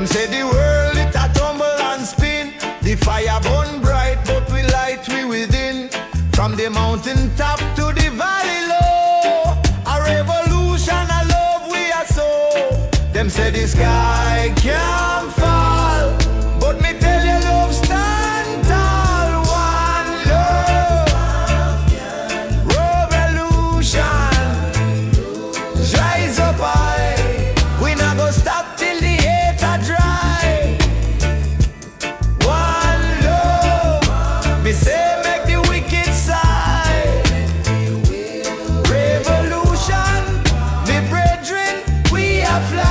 Them say the world it a tumble and spin. The fire burn bright, but we light we within. From the mountain top to the valley low, a revolution, a love we are so. Them say the sky can't fall, but me tell you love stand tall. One love, revolution, rise up high. We not go stop till the hate a dry. One love, me say make the wicked side. Revolution, me brethren, we are fly.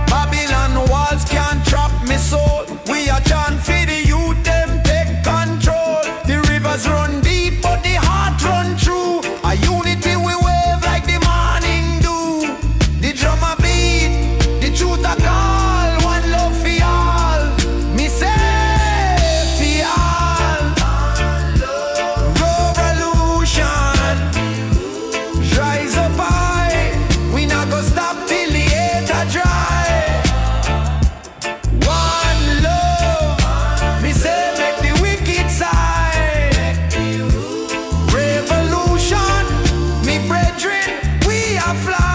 Babylon walls can't trap me soul. We are chant for the youth, them take control. The rivers run deep, but the heart run true. A unity we wave like the morning dew. The drummer beat, the truth a call. One love for all. Me say for all. Revolution, rise up high. We not go stop till the hate a dry. One love, me say make the wicked side. Revolution, me brethren, we are fly.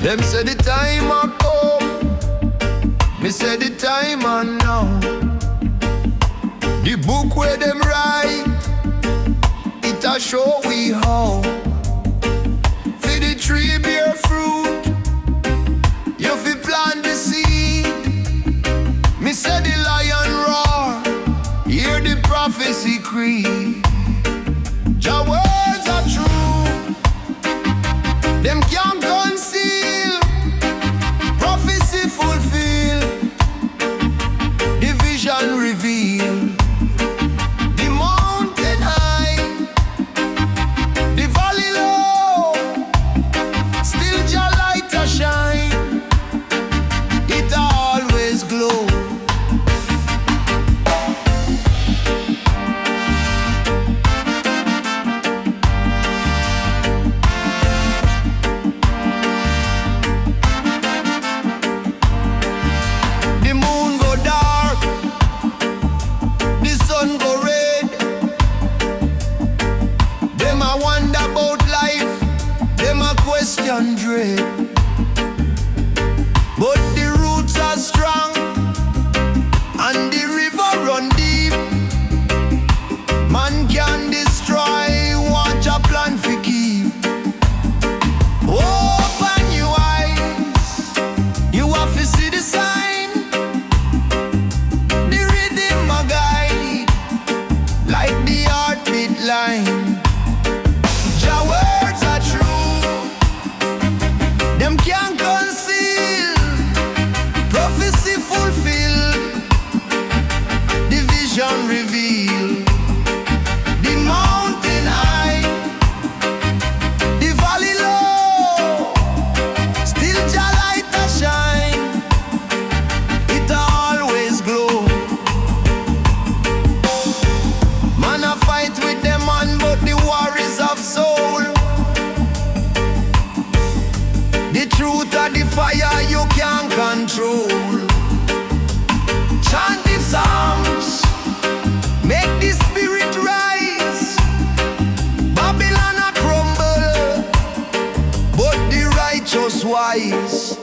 Them say the time a come, me say the time a now. The book where them write, it a show we how. For the tree bear fruit, you fi plant the seed. Me say the lion roar, hear the prophecy creed. Jah words are true, them can't conceal. Prophecy fulfill, the vision reveal. The mountain high, the valley low, still Jah light a shine. It always glow. The moon go dark, the sun go red. Them a wonder about life, them a question dread. But the roots are strong and the river run deep. Man can destroy what Jah plan fi keep. Open your eyes, you have to see the sign. The rhythm a guide, like the heartbeat line. Jah words are true, eyes.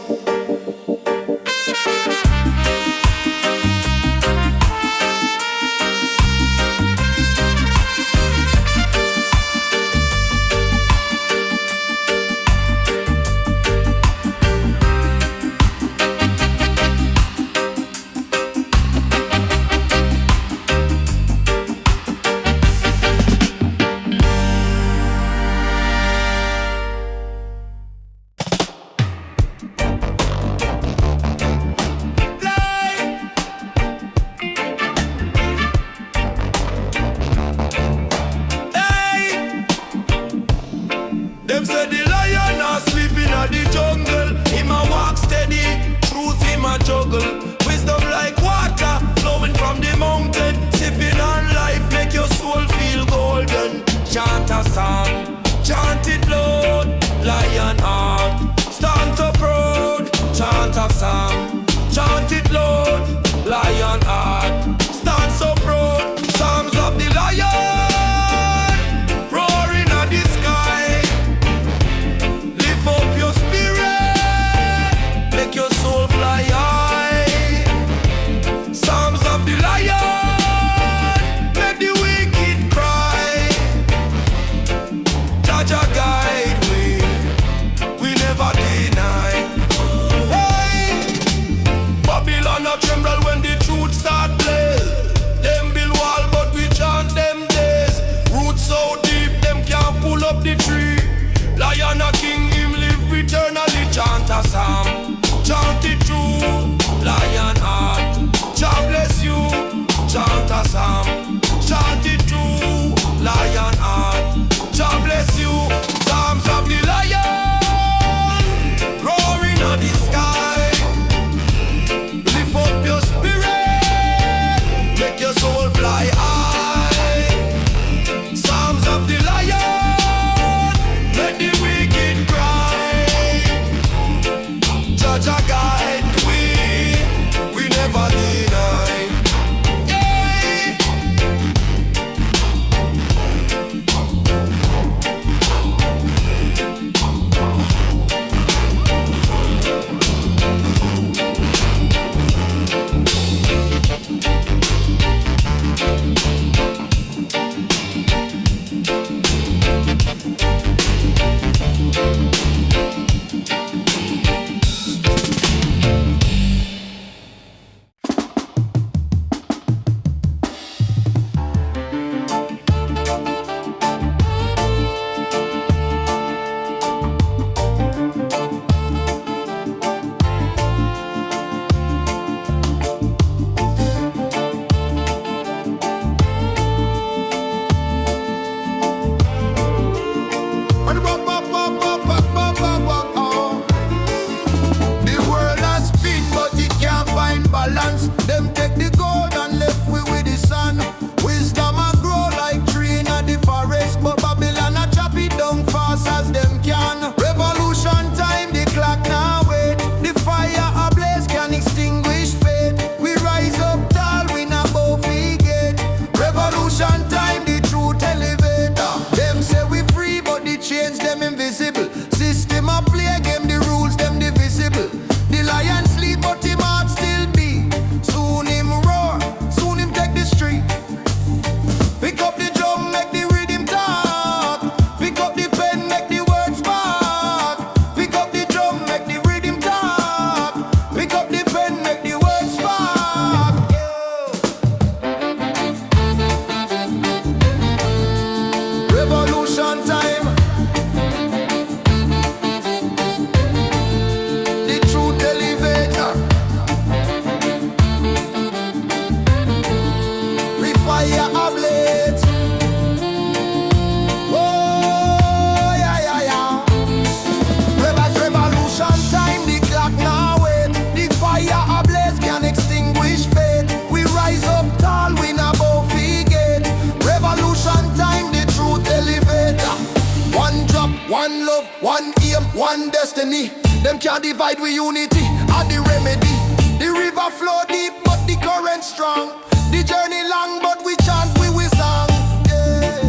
one destiny. Them can't divide with unity or the remedy. The river flow deep but the current strong. The journey long but we chant we song. Yeah.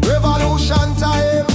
Revolution time.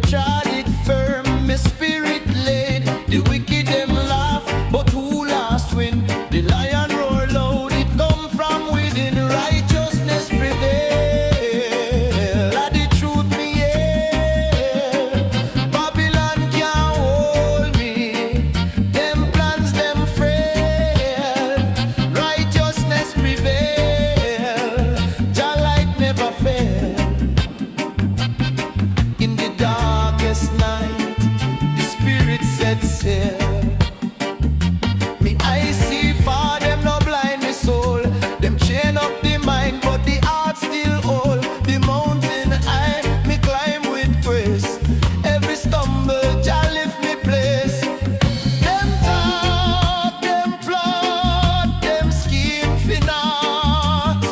trod it firm, my spirit laid. The wicked them laugh, but who last win? The lion roar loud, it come from within. Righteousness prevail, and the truth me hail. Babylon can't hold me, them plans them frail. Righteousness prevail, Jah light never fail. In the darkest night, the spirit set sail. Me eyes see far, them no blind me soul. Them chain up the mind, but the heart still hold. The mountain high, me climb with grace. Every stumble, Jah lift me place. Them talk, them plot, them scheme for naught.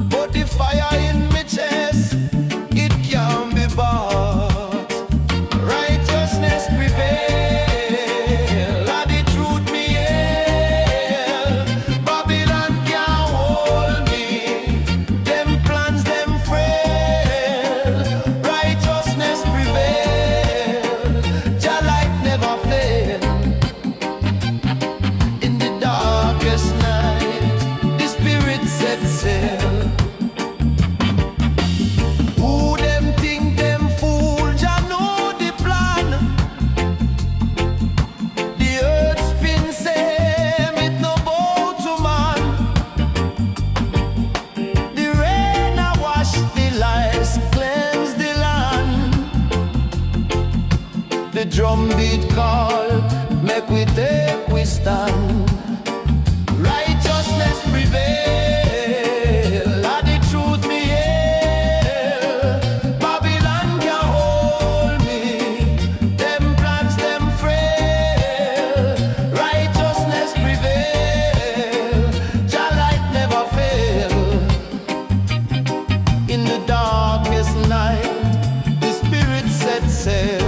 But the fire in me chest, it can't be bought. Righteousness prevail, and the truth me hail. Babylon can't hold me, them plans them frail. Righteousness prevail, Jah light never fail. In the darkest night, the spirit set sail. Who them think them fool? Jah know the plan. The earth spin same, it no bow to man. The rain a wash the lies, cleanse the land. The drum beat call, make we take we stand. Righteousness prevail, and the truth me hail. Babylon can't hold me, them plans them frail. Righteousness prevail, Jah light never fail. In the darkest night, the spirit set sail.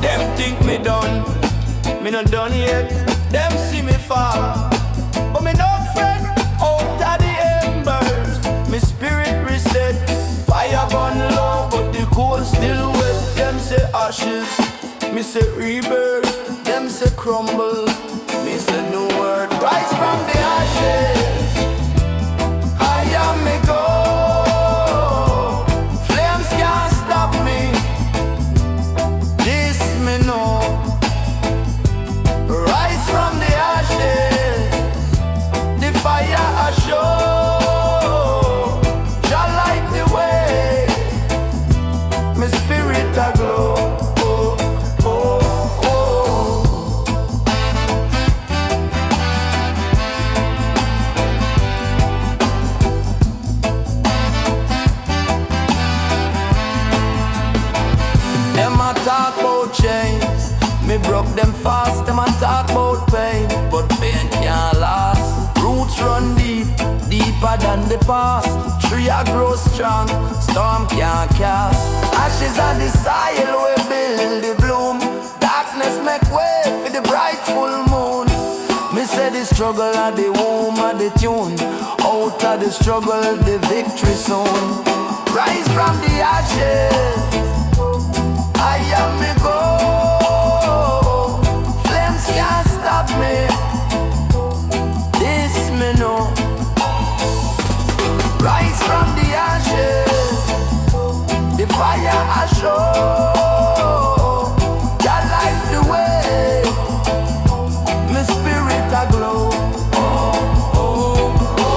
Them think me done, me not done yet. Them see me fall, but me no friend out of the embers. Me spirit reset, fire burn low, but the coal still wet. Them say ashes, me say rebirth. Them say crumble, me say new word. Rise from the ashes, I am me go. Flames can't stop me, this me know. Rise from the ashes, the fire I show. Jah light the way, my spirit a glow. Oh, oh, oh. Them a talk about chains, me broke them fast. Them a talk about pain, but pain can't last. Roots run deep, deeper than the past. Tree a grow strong, storm can't cast. Ashes on the soil we build the bloom. Darkness make way for the bright full moon. Me say the struggle of the womb of the tune. Out of the struggle the victory soon. Rise from the ashes, I am me go. Flames can't stop me, this me know. Rise from the ashes, the fire I show. Jah light the way, my spirit a glow. Oh, oh, oh.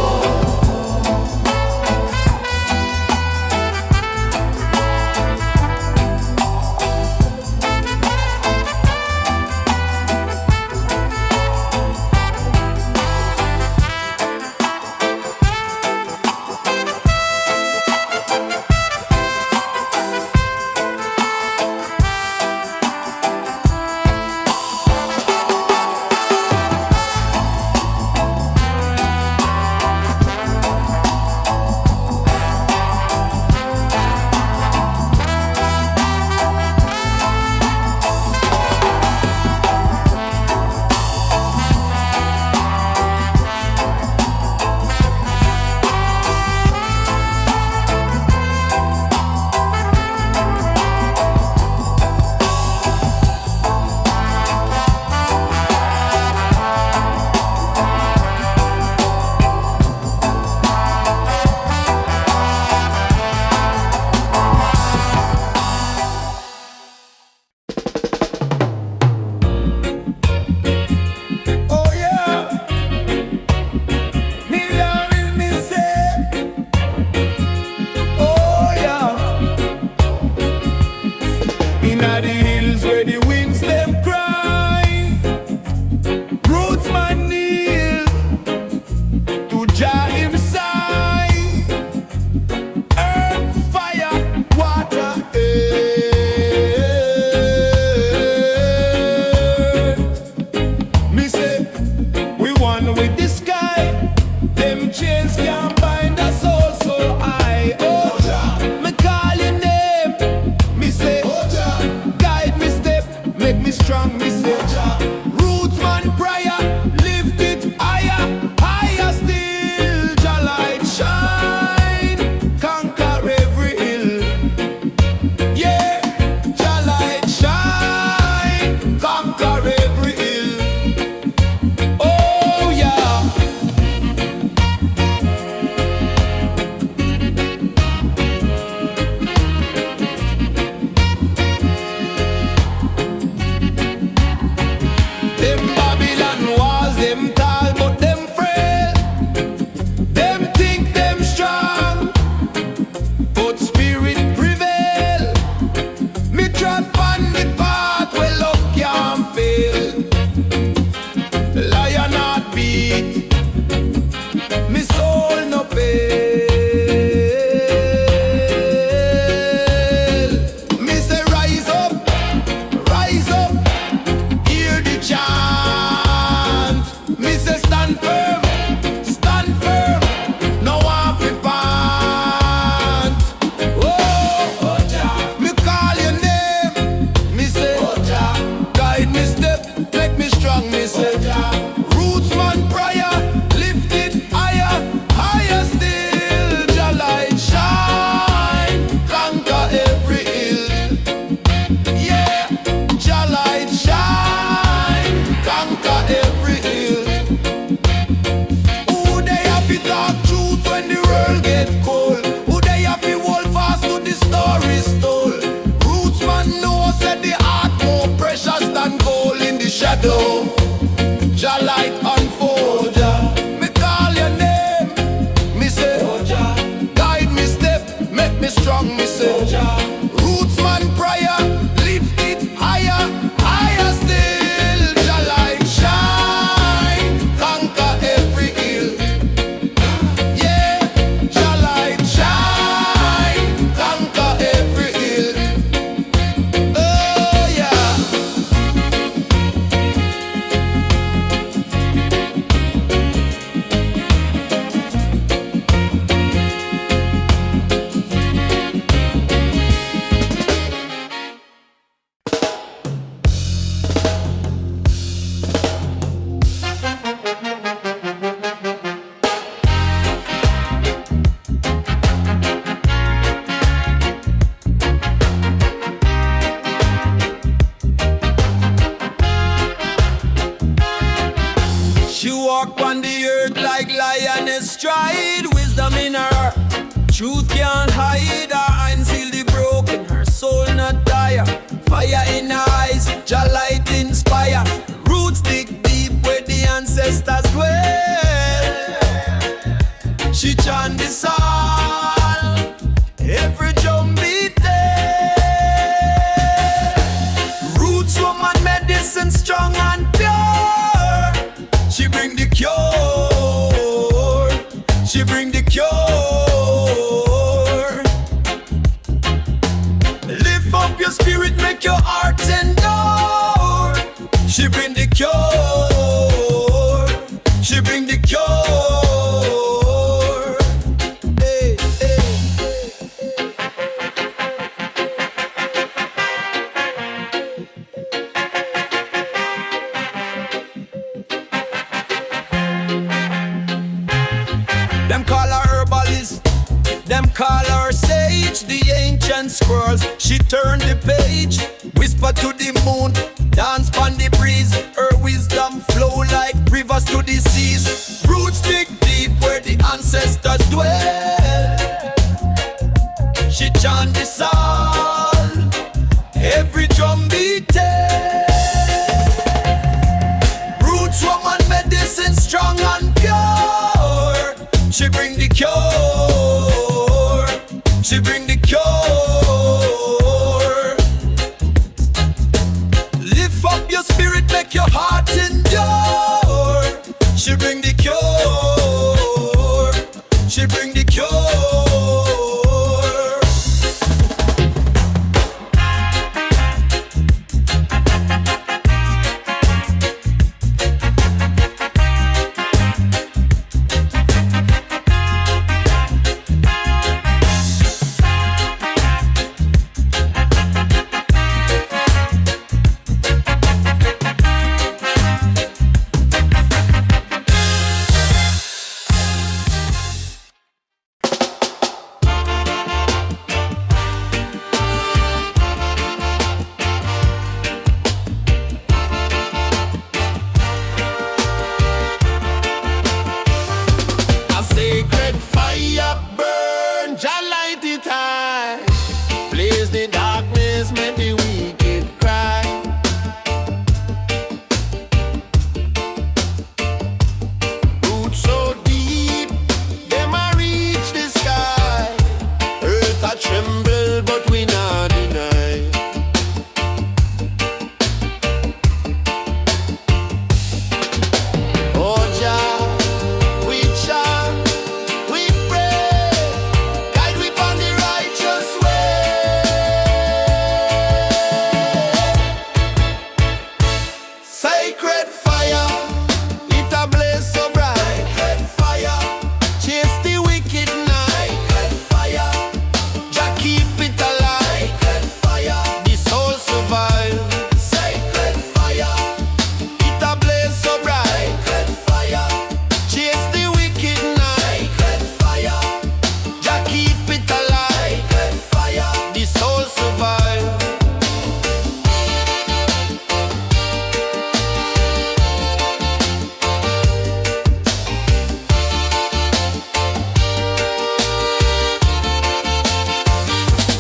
strong, me say Jah. Roots man prayer, lift it higher, higher still. Jah light shine, conquer every hill. Yeah, Jah light shine, conquer every hill. Oh yeah. Them Babylon walls, them tall but them frail. Them think them strong, but spirit prevail. Me trod on the path where love can't fail. The lion heart beat, me soul no fail. Me say rise up, hear the chant. Me say stand firm, no one fi pant. Oh, Jah, me call your name. Me say, Jah, guide me step, make me strong. Me say, Jah, roots man prayer, lift it higher, higher still. Jah light shine, conquer every hill. Yeah, Jah light shine, conquer every hill. Who they have to talk truth when the world get cold? Who they have to hold fast to the stories told? Roots man knows that the heart more precious than gold in the shadow. Jah light unfold. Me call your name. Me say, Jah, guide me step, make me strong. Me say, Jah, roots man prayer, lift it higher, higher still. Jah light shine, conquer every hill. Yeah, Jah light shine, conquer every hill. Oh yeah. She walk on the earth like lioness stride, wisdom in her, truth can't hide. Her hands heal the broken, her soul not tire. Fire in her eyes, Jah light inspire. Roots dig deep where the ancestors dwell. She chant the song, every drum beat there. Roots woman medicine strong and pure. She bring the cure. She bring the cure. Lift up your spirit, make your heart endure. She bring the cure. She bring the cure. Hey, hey, Them call her herbalist, them call her sage, the ancient scrolls. She turned the page, whisper to the moon, dance on the breeze. Her wisdom flow like rivers to the seas. Roots dig deep where the ancestors dwell. She chant the song, every drum beat tell. Roots woman medicine strong and pure. She bring the cure. She bring the cure. Lift up your spirit, make your heart endure. She bring the cure. She bring the cure. Sacred fire, it a blaze so bright. Sacred fire, chase the wicked night. Sacred fire, Jah keep it alive. Sacred fire, the soul survive. Sacred fire, it a blaze so bright. Sacred fire, chase the wicked night. Sacred fire, Jah keep it alive. Sacred fire, the soul survive.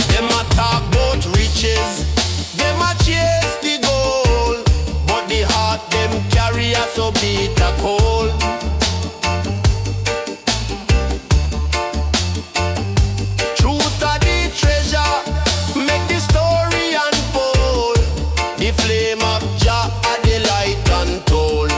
Them a talk about riches, them a chase the gold, but the heart them carry a so bitter cold. Truth a the treasure, make the story unfold. The flame of Jah a the light untold.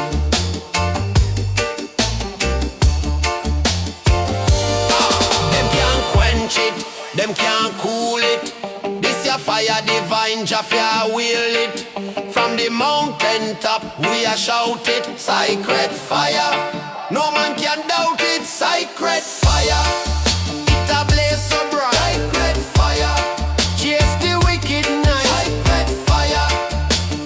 Them can't quench it, them can't cool it. This your fire divine, Jah fi will it. From the mountain top we a shout it. Sacred fire, no man can doubt it. Sacred fire, it a blaze so bright. Sacred fire, chase the wicked night. Sacred fire,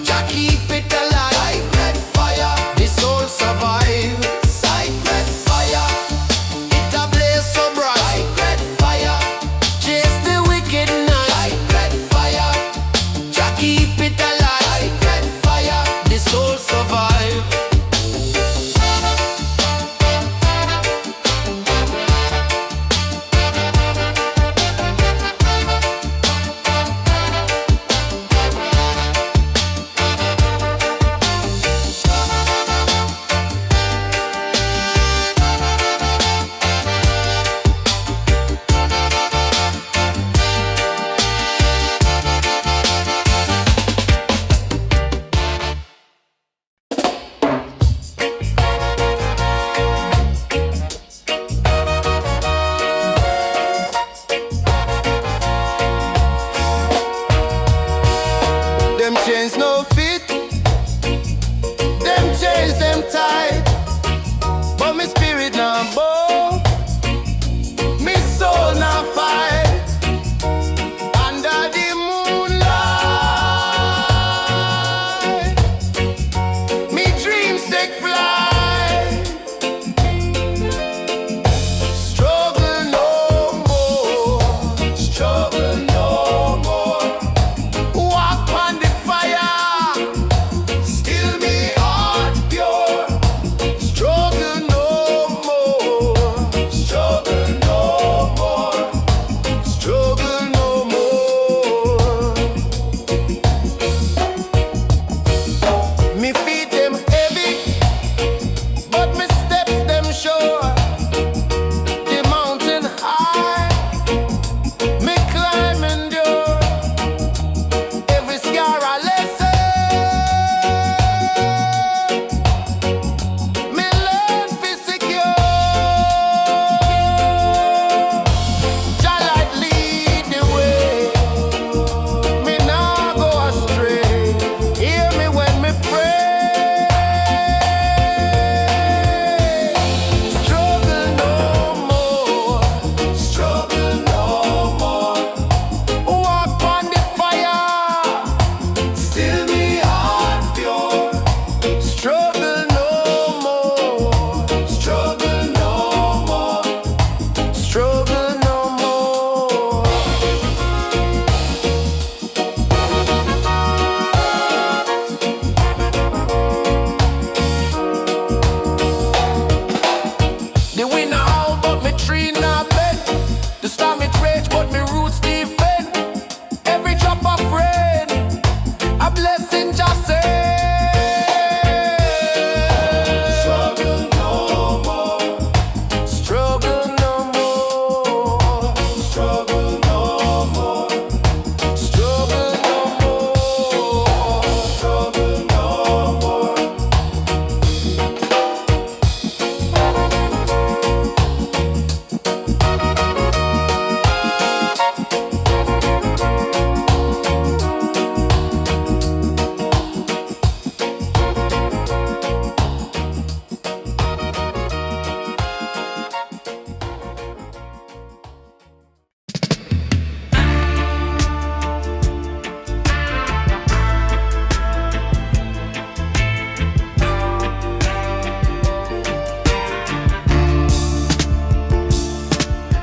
Jah keep it alive. Sacred fire, the soul survive. Sacred fire, it a blaze so bright. Sacred fire, chase the wicked night. Sacred fire, Jah keep it alive. Sacred fire, the soul survive.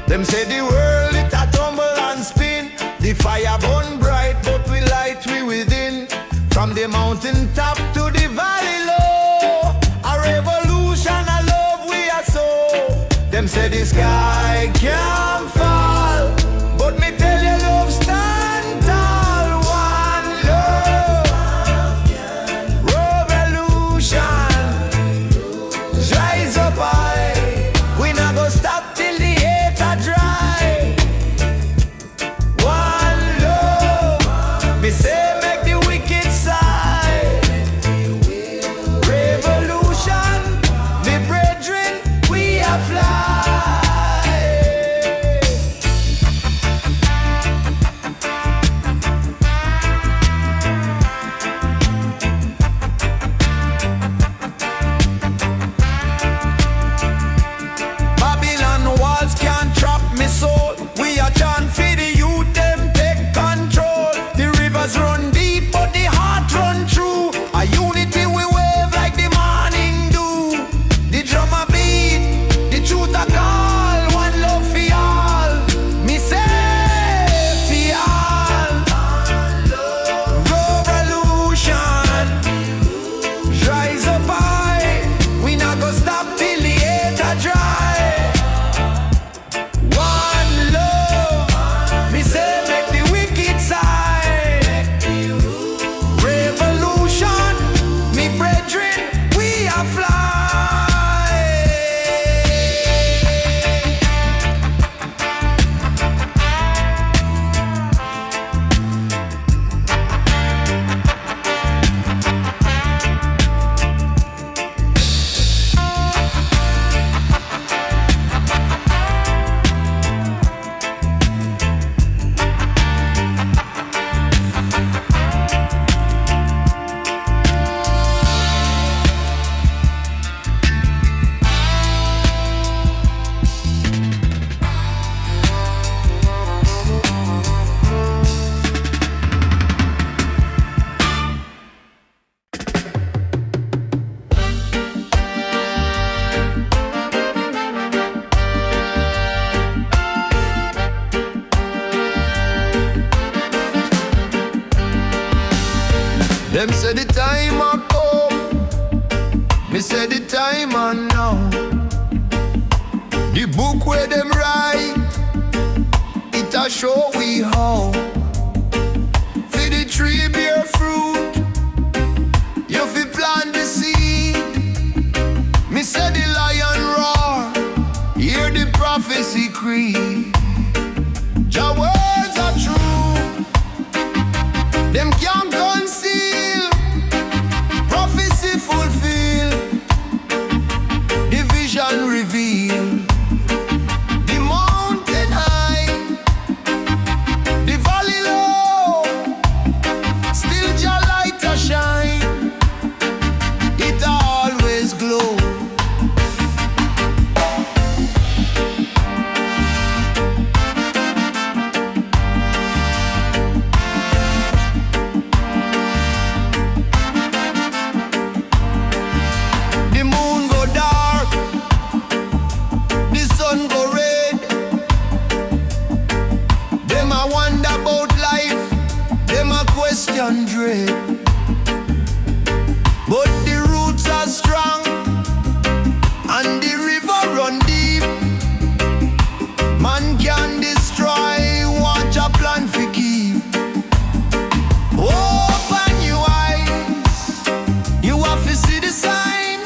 Them say the world it a tumble and spin. The fire burn bright, but we light we within. From the mountain top to the valley low, a revolution, a love we are so. Them say the sky can't fall, but me tell you love stand tall. One love, revolution, rise up high. We not go stop till the hate a dry. One love, me say make the wicked side. Revolution, me brethren, we are fly. Babylon walls can't trap me soul. We are chant for the youth, them take control. The rivers run deep, but the heart run true. A unity we wave like the morning dew. The drummer beat, the truth a call. One love for all. Me say for all. Revolution, rise up high. We not go stop till the hate a dry. One love, me say make the wicked side. Revolution, me brethren, we are fly. Them say the time a come, me say the time a now. The book where them write, it a show we how. For the tree bear fruit, you fi plant the seed. Me say the lion roar, hear the prophecy creed. Jah words are true, them can't conceal. Prophecy fulfill, the vision reveal. The mountain high, the valley low, still Jah light a shine. It always glow. The moon go dark, the sun go red. Them a wonder about life, them a question dread. But the roots are strong and the river run deep. Man can destroy what a plan for keep. Open your eyes, you have to see the sign.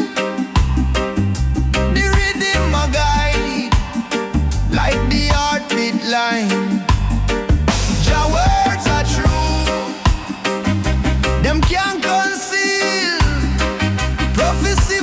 The rhythm a guide, like the heartbeat line. Jah words are true, them can't conceal. Prophecy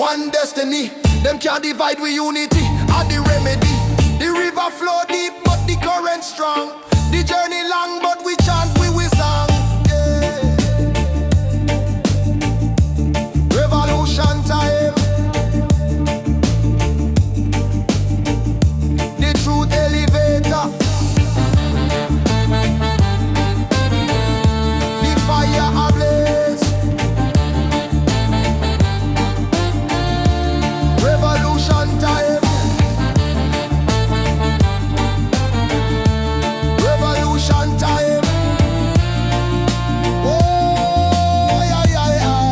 one destiny. Them can't divide with unity, are the remedy. The river flow deep, but the current strong. The journey long, but we chant, we song. Yeah. Revolution time. The truth elevator. The fire ablaze. Revolution time. Revolution time. Oh, yeah, yeah, yeah.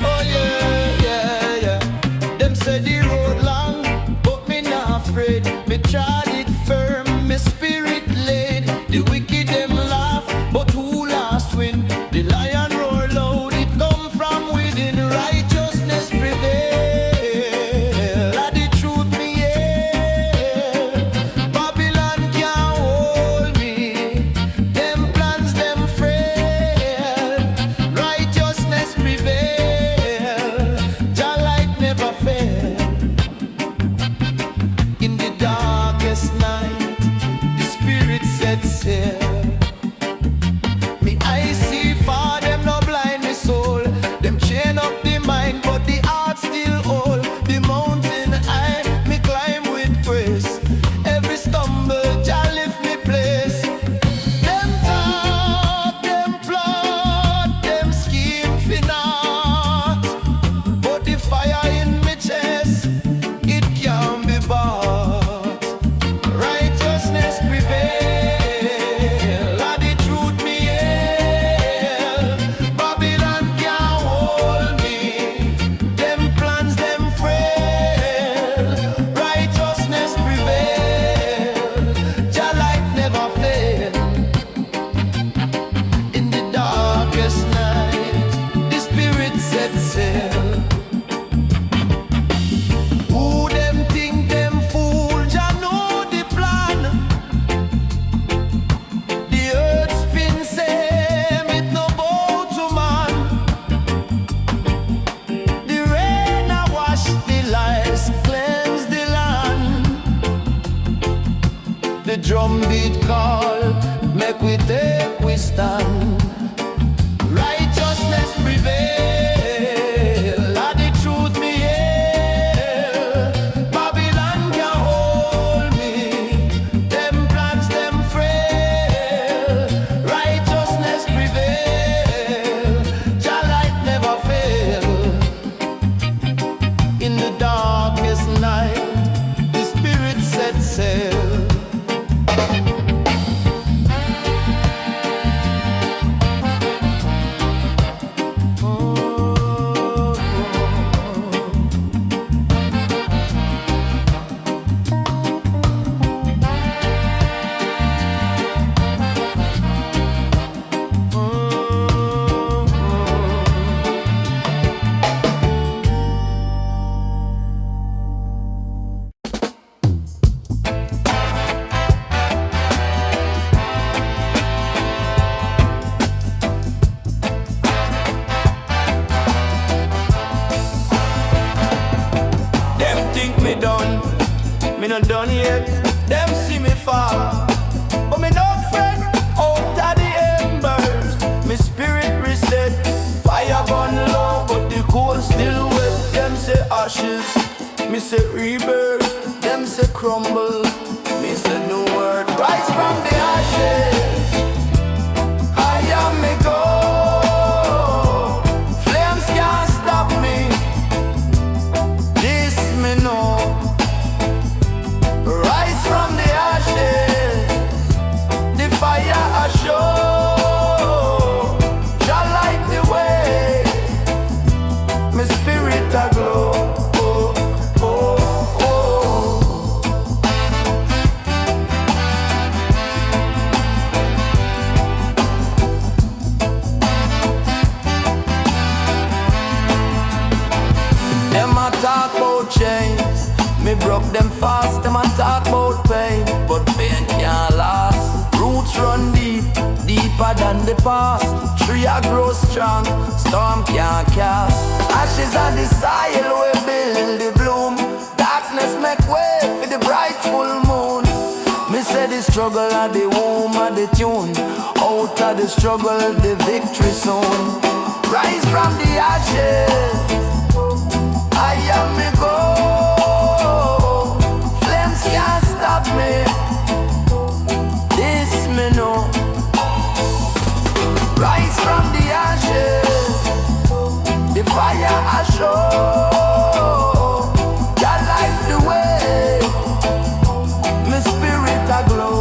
Oh yeah, yeah, yeah. Them say the road long, but me not afraid. Me trod it firm, me spirit laid. The wicked them laugh, but who last win? The lion roar loud, it come from within. Righteousness prevail. At the truth me yeah. Babylon can't hold me. Them plans them frail. Righteousness prevail. Jah light never fail. In the darkest night, the spirit set sail. Me eyes see far, them no blind me soul. Them chain up the mind, but the heart still hold. The mountain high, me climb with grace. Every stumble, Jah lift me place. Them talk, them plot, them scheme for naught. But the fire in me chest, it can't be bought. Righteousness prevail. At the truth me hail. Babylon can't hold me. Them plans them frail. Righteousness prevail. Jah light never fail. In the darkest night, the spirit set sail. Who them think them fool? Jah know the plan. The earth spin same, it no bow to man. The rain a wash the lies, cleanse the land. The drum beat call, make we take we stand. Righteousness prevail. At the truth me hail. Babylon can't hold me. Them plans them frail. Righteousness prevail. Jah light never fail. In the darkest night, the spirit set sail. Them think me done, me not done yet. Them see me fall, but me no friend out of the embers. Me spirit reset, fire burn low, but the coal still wet. Them say ashes, me say rebirth. Them say crumble, me say new word. Rise from the ashes, I am me go. Flames can't stop me. This me know. Rise from the ashes. broke them fast. Them a talk about pain, but pain can't last. Roots run deep, deeper than the past. Tree a grow strong, storm can't cast. Ashes on the soil we build the bloom. Darkness make way for the bright full moon. Me say the struggle of the womb of the tune. Out of the struggle the victory soon. Rise from the ashes, I am me go. Flames can't stop me, this me know. Rise from the ashes, the fire I show. Jah light the way, my spirit a glow.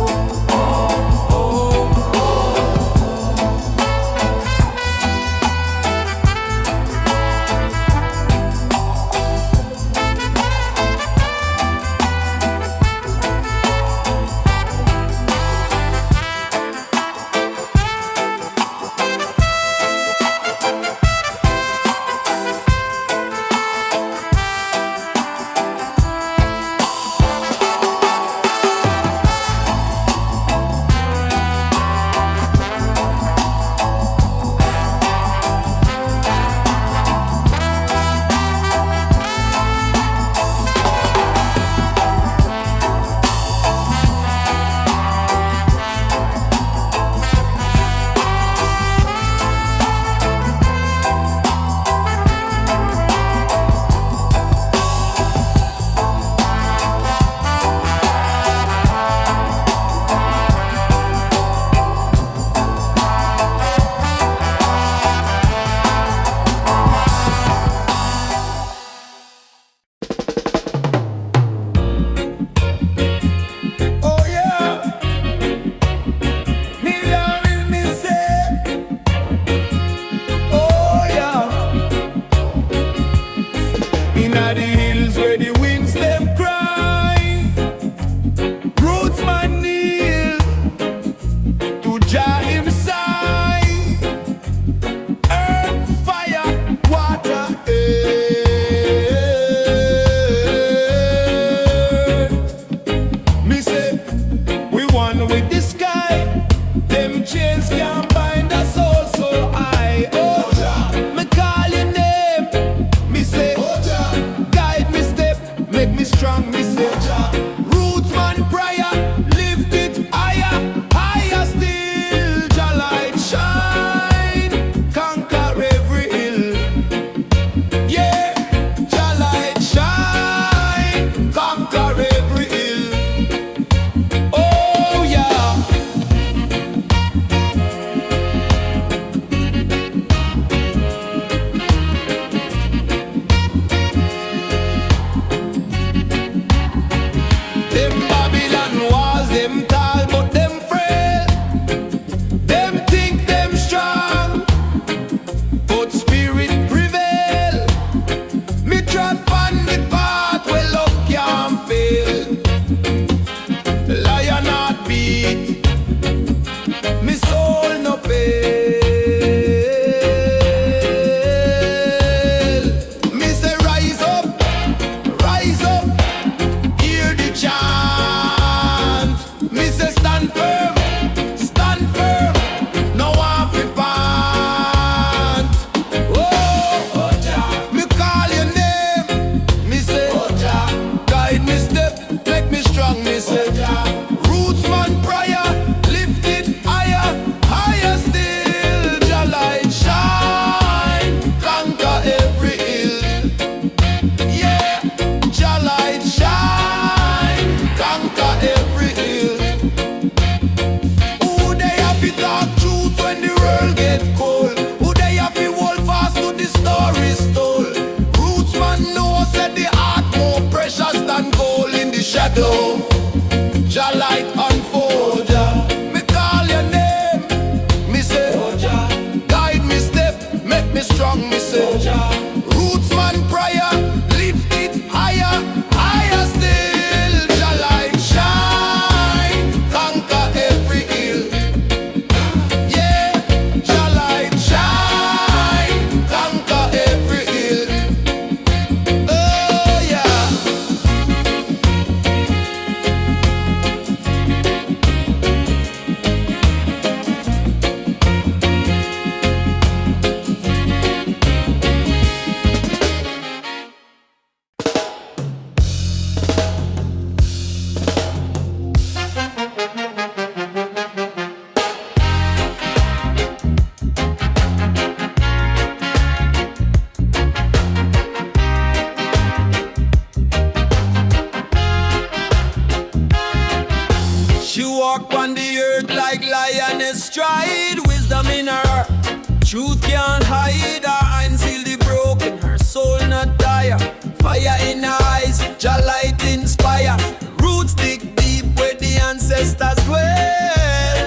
Truth can't hide, her hands heal the broken, her soul not tire. Fire in her eyes, Jah light inspire. Roots dig deep where the ancestors dwell.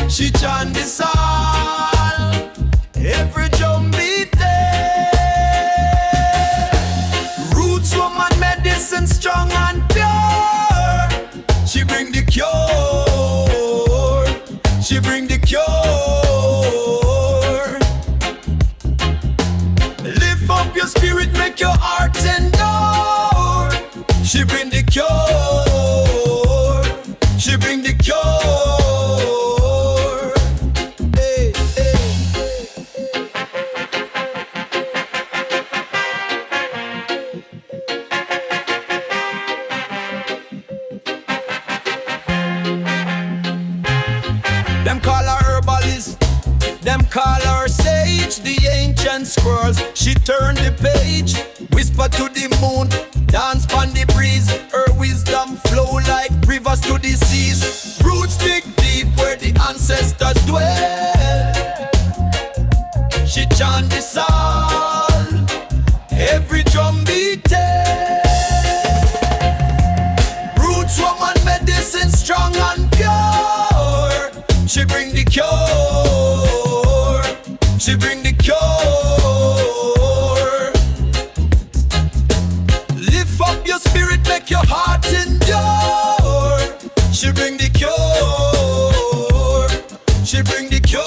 She chant the song, every drum beat. Roots woman medicine strong and pure. She bring the cure. She bring the cure. Lift up your spirit, make your heart endure. She bring the cure. She bring the cure. Hey, hey, Them call her herbalist, them call her sage, the ancient scrolls. She turned the page, whisper to the moon, dance on the breeze. Her wisdom flow like rivers to the seas. Roots dig deep where the ancestors dwell. She chant the song, every drum beat. Roots woman medicine strong and pure. She bring the cure. She bring the cure. Lift up your spirit, make your heart endure. She bring the cure. She bring the cure.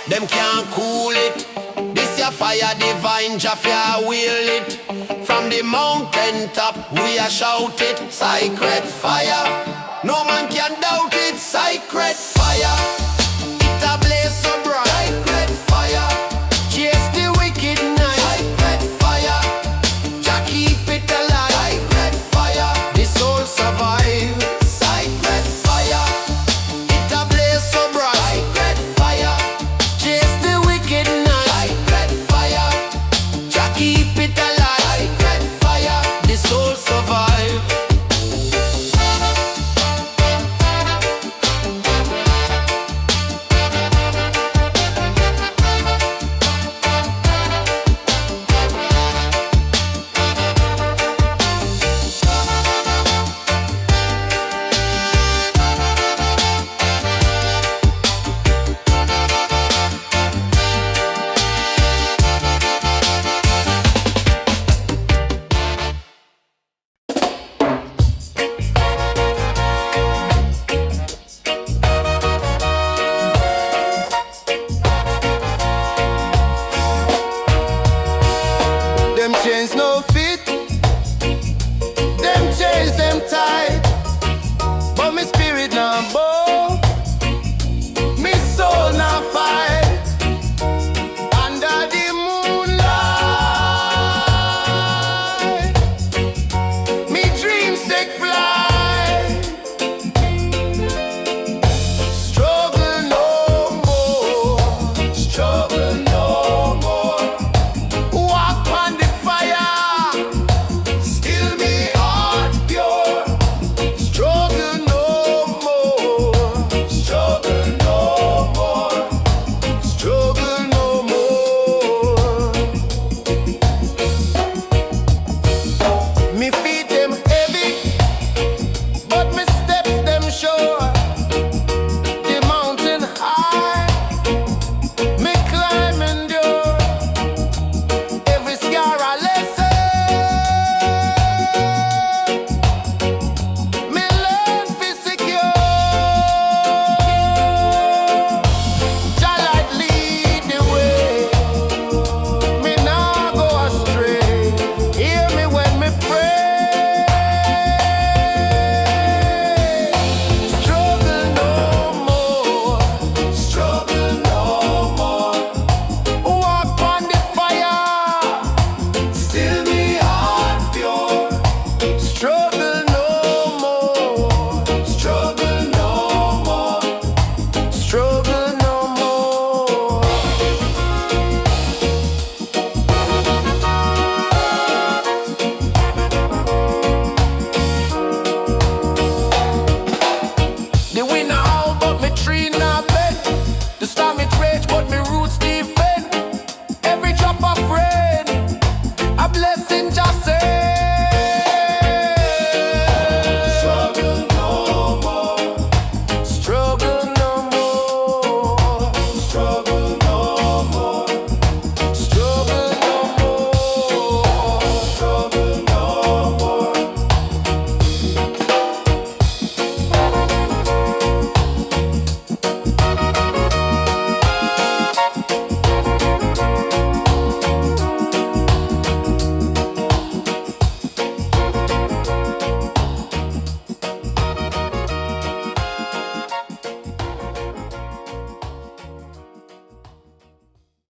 Them can't cool it. This your fire divine, Jah will it. From the mountain top, we are shout it. Sacred fire, no man can doubt it. Sacred fire.